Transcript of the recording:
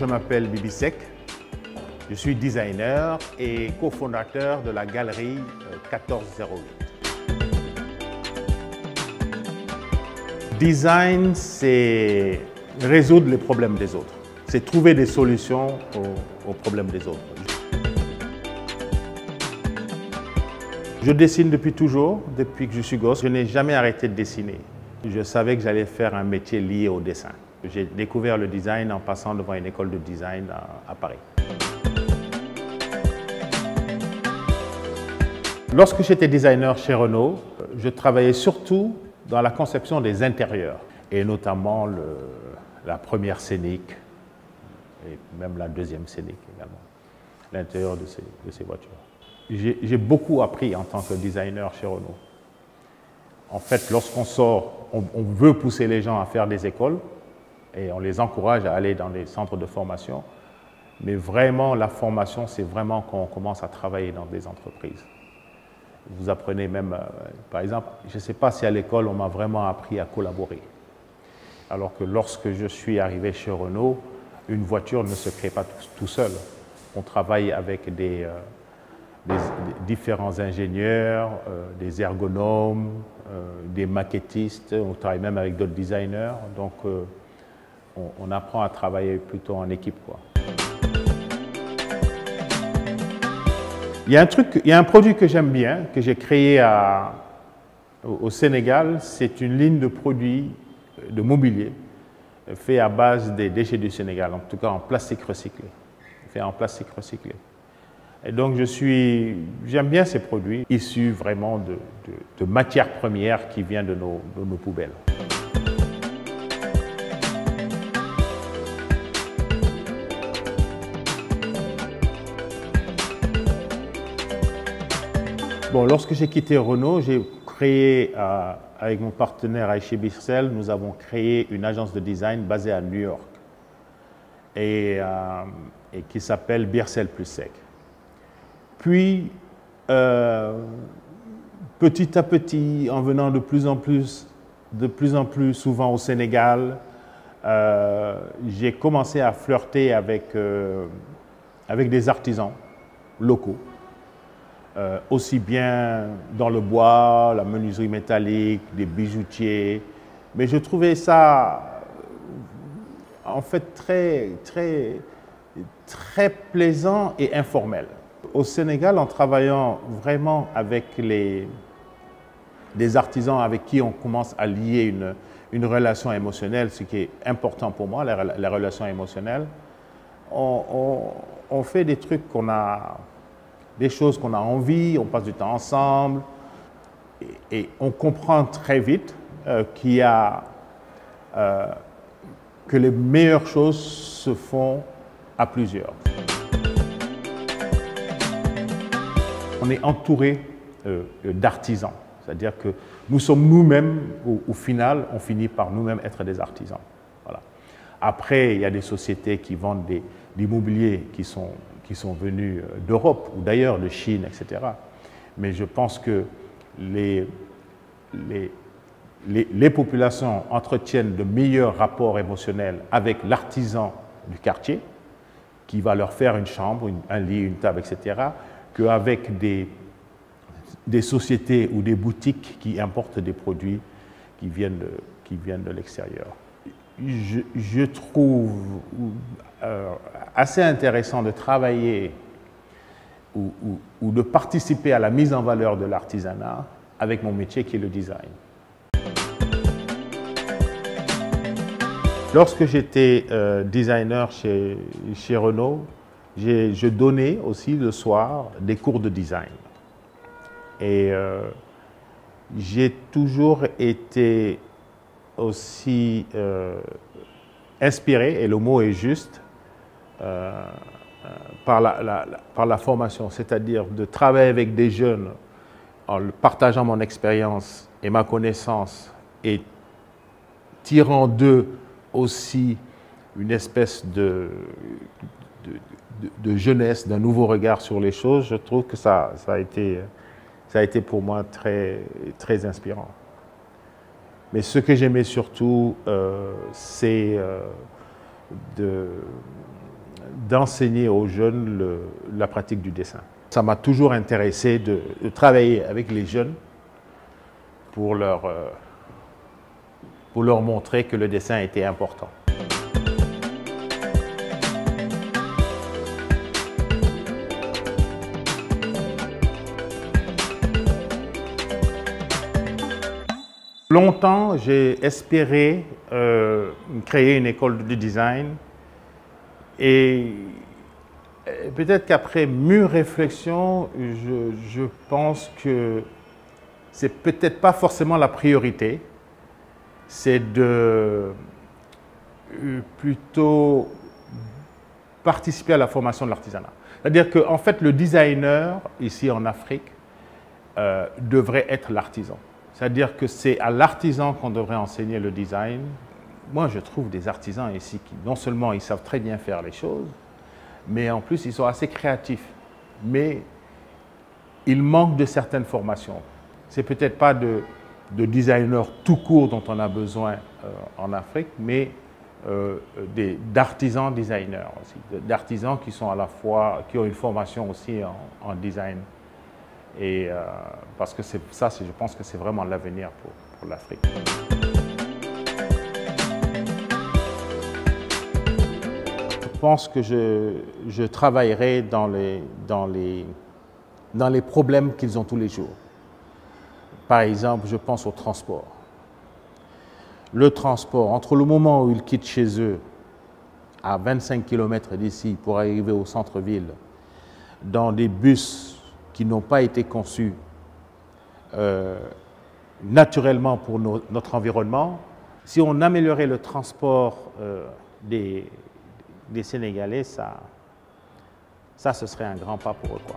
je m'appelle Bibi Seck. Je suis designer et cofondateur de la galerie 1408. Design, c'est résoudre les problèmes des autres. C'est trouver des solutions aux problèmes des autres. Je dessine depuis toujours, depuis que je suis gosse. Je n'ai jamais arrêté de dessiner. Je savais que j'allais faire un métier lié au dessin. J'ai découvert le design en passant devant une école de design à Paris. Lorsque j'étais designer chez Renault, je travaillais surtout dans la conception des intérieurs, et notamment la première Scénic, et même la deuxième Scénic également, l'intérieur de ces voitures. J'ai beaucoup appris en tant que designer chez Renault. En fait, lorsqu'on sort, on veut pousser les gens à faire des écoles, et on les encourage à aller dans des centres de formation, mais vraiment, la formation, c'est vraiment quand on commence à travailler dans des entreprises. Vous apprenez même, par exemple, je ne sais pas si à l'école, on m'a vraiment appris à collaborer. Alors que lorsque je suis arrivé chez Renault, une voiture ne se crée pas tout seul. On travaille avec des différents ingénieurs, des ergonomes, des maquettistes, on travaille même avec d'autres designers. Donc, on apprend à travailler plutôt en équipe, quoi. Il y a un produit que j'aime bien, que j'ai créé au Sénégal. C'est une ligne de produits de mobilier fait à base des déchets du Sénégal, en tout cas en plastique recyclé. Fait en plastique recyclé. Et donc j'aime bien ces produits issus vraiment de matières premières qui viennent de nos poubelles. Bon, lorsque j'ai quitté Renault, j'ai créé, avec mon partenaire Aïché Bissel, nous avons créé une agence de design basée à New York et qui s'appelle Bissel + Seck. Puis, petit à petit, en venant de plus en plus souvent au Sénégal, j'ai commencé à flirter avec des artisans locaux. Aussi bien dans le bois, la menuiserie métallique, des bijoutiers. Mais je trouvais ça en fait très plaisant et informel. Au Sénégal, en travaillant vraiment avec des artisans avec qui on commence à lier une relation émotionnelle, ce qui est important pour moi, la relation émotionnelle, on fait des trucs des choses qu'on a envie, on passe du temps ensemble et on comprend très vite que les meilleures choses se font à plusieurs. On est entouré d'artisans, c'est-à-dire que nous sommes nous-mêmes, au final, on finit par nous-mêmes être des artisans. Voilà. Après, il y a des sociétés qui vendent des mobiliers qui sont venus d'Europe ou d'ailleurs de Chine, etc. Mais je pense que les populations entretiennent de meilleurs rapports émotionnels avec l'artisan du quartier, qui va leur faire une chambre, un lit, une table, etc., qu'avec des sociétés ou des boutiques qui importent des produits qui viennent de l'extérieur. Je trouve assez intéressant de travailler ou de participer à la mise en valeur de l'artisanat avec mon métier qui est le design. Lorsque j'étais designer chez Renault, je donnais aussi le soir des cours de design. Et j'ai toujours été aussi inspiré, et le mot est juste, par la formation, c'est-à-dire de travailler avec des jeunes en partageant mon expérience et ma connaissance et tirant d'eux aussi une espèce de jeunesse, d'un nouveau regard sur les choses. Je trouve que ça a été pour moi très inspirant. Mais ce que j'aimais surtout, c'est d'enseigner aux jeunes la pratique du dessin. Ça m'a toujours intéressé de travailler avec les jeunes pour leur montrer que le dessin était important. Longtemps, j'ai espéré créer une école de design et peut-être qu'après mûre réflexion, je pense que c'est peut-être pas forcément la priorité, c'est de plutôt participer à la formation de l'artisanat. C'est-à-dire qu'en fait, le designer, ici en Afrique, devrait être l'artisan. C'est-à-dire que c'est à l'artisan qu'on devrait enseigner le design. Moi, je trouve des artisans ici qui, non seulement ils savent très bien faire les choses, mais en plus, ils sont assez créatifs. Mais il manque de certaines formations. C'est peut-être pas de designers tout court dont on a besoin en Afrique, mais d'artisans designers aussi, d'artisans qui sont à la fois, qui ont une formation aussi en design. Et parce que ça, je pense que c'est vraiment l'avenir pour l'Afrique. Je pense que je travaillerai dans les problèmes qu'ils ont tous les jours. Par exemple, je pense au transport. Le transport, entre le moment où ils quittent chez eux, à 25 km d'ici, pour arriver au centre-ville, dans des bus qui n'ont pas été conçus naturellement pour notre environnement. Si on améliorait le transport des Sénégalais, ça ce serait un grand pas pour eux, quoi.